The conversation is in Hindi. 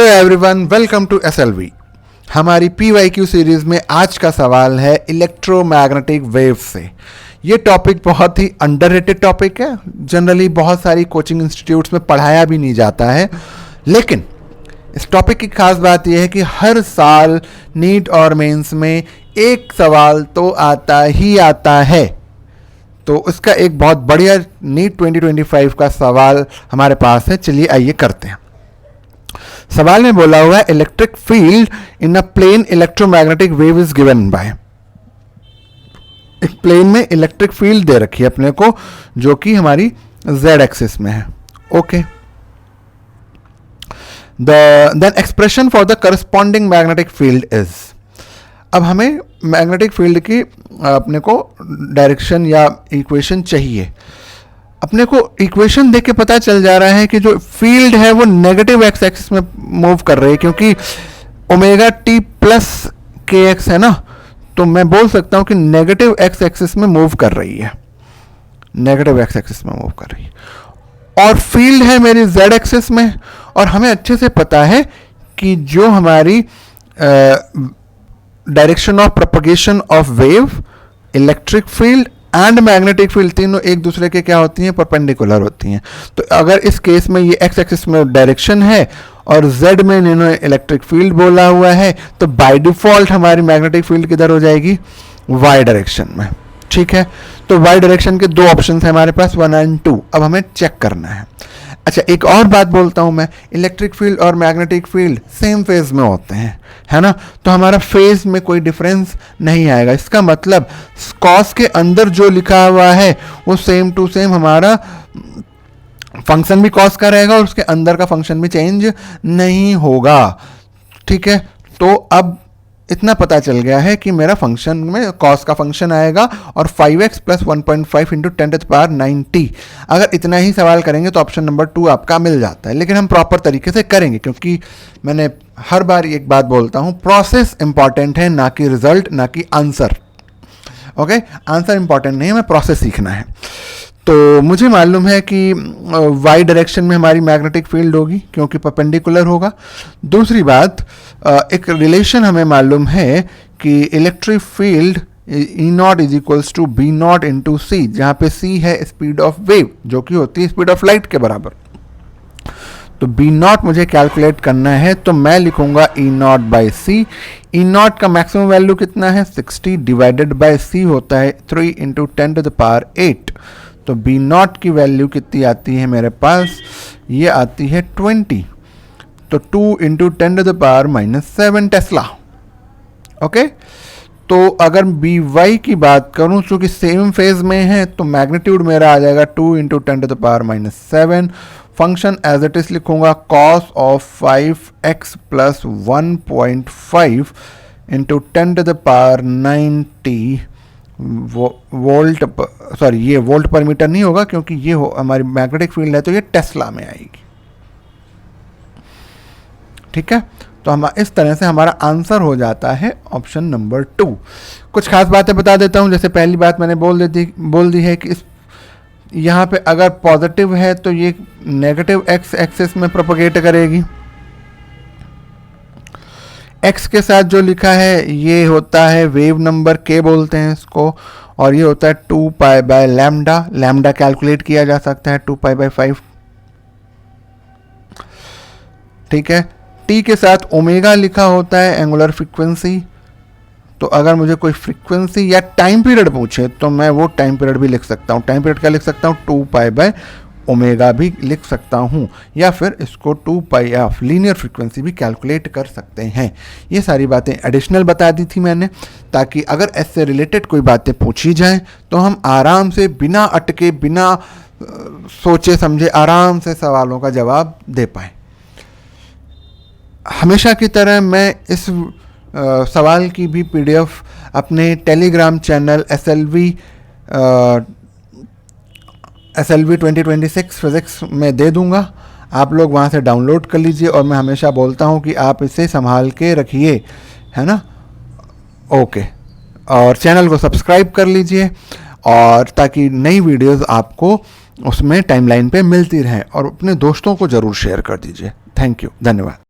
Hello everyone, welcome to SLV. हमारी पीवाईक्यू सीरीज में आज का सवाल है इलेक्ट्रोमैग्नेटिक वेव से। ये टॉपिक बहुत ही अंडररेटेड टॉपिक है। जनरली बहुत सारी कोचिंग इंस्टीट्यूट्स में पढ़ाया भी नहीं जाता है, लेकिन इस टॉपिक की खास बात यह है कि हर साल नीट और मेंस में एक सवाल तो आता ही आता है। तो इसका एक बहुत बढ़िया नीट 2025 का सवाल हमारे पास है। चलिए आइए करते हैं। सवाल में बोला हुआ है electric field in a plane electromagnetic wave is given by. एक प्लेन में इलेक्ट्रिक फील्ड दे रखी है अपने को, जो कि हमारी z एक्सिस में है। Okay, then expression for the corresponding magnetic field is. अब हमें मैग्नेटिक फील्ड की अपने को डायरेक्शन या इक्वेशन चाहिए। अपने को इक्वेशन देख के पता चल जा रहा है कि जो फील्ड है वो नेगेटिव एक्स एक्सिस में मूव कर रही है, क्योंकि ओमेगा टी प्लस के एक्स है ना, तो मैं बोल सकता हूं कि नेगेटिव एक्स एक्सिस में मूव कर रही है। नेगेटिव एक्स एक्सिस में मूव कर रही है और फील्ड है मेरी जेड एक्सिस में। और हमें अच्छे से पता है कि जो हमारी direction of propagation of wave, electric field and magnetic field तीनों एक दूसरे के क्या होती हैं, परपेंडिकुलर होती हैं। तो अगर इस केस में ये एक्स एक्सिस में डायरेक्शन है और जेड में इन्होंने इलेक्ट्रिक फील्ड बोला हुआ है, तो बाय डिफॉल्ट हमारी मैग्नेटिक फील्ड किधर हो जाएगी, वाई डायरेक्शन में। ठीक है, तो वाई डायरेक्शन के दो ऑप्शन है हमारे पास, 1 और 2। अब हमें चेक करना है। अच्छा, एक और बात बोलता हूं मैं, इलेक्ट्रिक फील्ड और मैग्नेटिक फील्ड सेम फेज में होते हैं, है ना, तो हमारा फेज में कोई डिफरेंस नहीं आएगा। इसका मतलब कॉस के अंदर जो लिखा हुआ है वो सेम टू सेम हमारा फंक्शन भी कॉस का रहेगा और उसके अंदर का फंक्शन भी चेंज नहीं होगा। ठीक है, तो अब इतना पता चल गया है कि मेरा फंक्शन में कॉस का फंक्शन आएगा और 5x प्लस 1.5 इंटू 10⁹90। अगर इतना ही सवाल करेंगे तो ऑप्शन नंबर 2 आपका मिल जाता है, लेकिन हम प्रॉपर तरीके से करेंगे, क्योंकि मैंने हर बार एक बात बोलता हूँ, प्रोसेस इंपॉर्टेंट है, ना कि रिजल्ट, ना कि आंसर। ओके, आंसर इंपॉर्टेंट नहीं है, हमें प्रोसेस सीखना है। तो मुझे मालूम है कि वाई डायरेक्शन में हमारी मैग्नेटिक फील्ड होगी, क्योंकि परपेंडिकुलर होगा। दूसरी बात, एक रिलेशन हमें मालूम है कि electric field E naught is equals to B naught into C, जहाँ पे सी है स्पीड ऑफ वेव, जो कि होती है स्पीड ऑफ लाइट के बराबर। तो बी नॉट मुझे कैलकुलेट करना है, तो मैं लिखूंगा E naught by C. E naught का मैक्सिमम वैल्यू कितना है, 60 डिवाइडेड बाई सी होता है 3 इंटू 10⁸8। तो बी नॉट की वैल्यू कितनी आती है मेरे पास, ये आती है 20। तो 2 इंटू 10⁻⁻7 टेस्ला। ओके, तो अगर बी वाई की बात करूं, चूंकि सेम फेज में है, तो मैग्नीट्यूड मेरा आ जाएगा 2 into 10⁻⁻7। Function as it is लिखूंगा cos of 5x plus 1.5 into 10⁻90 volt, sorry ये वोल्ट पर मीटर नहीं होगा, क्योंकि ये हमारी मैग्नेटिक फील्ड है, तो ये टेस्ला में आएगी। ठीक है, तो हम इस तरह से हमारा आंसर हो जाता है ऑप्शन नंबर 2। कुछ खास बातें बता देता हूं। जैसे पहली बात मैंने बोल दी है कि इस यहाँ पे अगर पॉजिटिव है तो ये नेगेटिव एक्स एक्सिस में प्रोपगेट करेगी। एक्स के साथ जो लिखा है ये होता है वेव नंबर के बोलते हैं इसको, और ये होता है 2 pi by lambda. Lambda calculate किया जा सकता है 2 पाई बाय 5। ठीक है, टी के साथ ओमेगा लिखा होता है एंगुलर फ्रीक्वेंसी। तो अगर मुझे कोई फ्रीक्वेंसी या टाइम पीरियड पूछे तो मैं वो टाइम पीरियड भी लिख सकता हूँ। टाइम पीरियड क्या लिख सकता हूँ, 2 पाई बाय ओमेगा भी लिख सकता हूँ, या फिर इसको 2 पाई ऑफ लीनियर फ्रीक्वेंसी भी कैलकुलेट कर सकते हैं। ये सारी बातें एडिशनल बता दी थी मैंने, ताकि अगर इससे रिलेटेड कोई बातें पूछी जाएं तो हम आराम से, बिना अटके, बिना सोचे समझे आराम से सवालों का जवाब दे पाएँ। हमेशा की तरह मैं इस सवाल की भी PDF अपने टेलीग्राम चैनल SLV 2026 फिजिक्स में दे दूंगा। आप लोग वहाँ से डाउनलोड कर लीजिए, और मैं हमेशा बोलता हूँ कि आप इसे संभाल के रखिए, है ना। ओके, और चैनल को सब्सक्राइब कर लीजिए, और ताकि नई वीडियोस आपको उसमें टाइमलाइन पे मिलती रहें, और अपने दोस्तों को ज़रूर शेयर कर दीजिए। थैंक यू, धन्यवाद।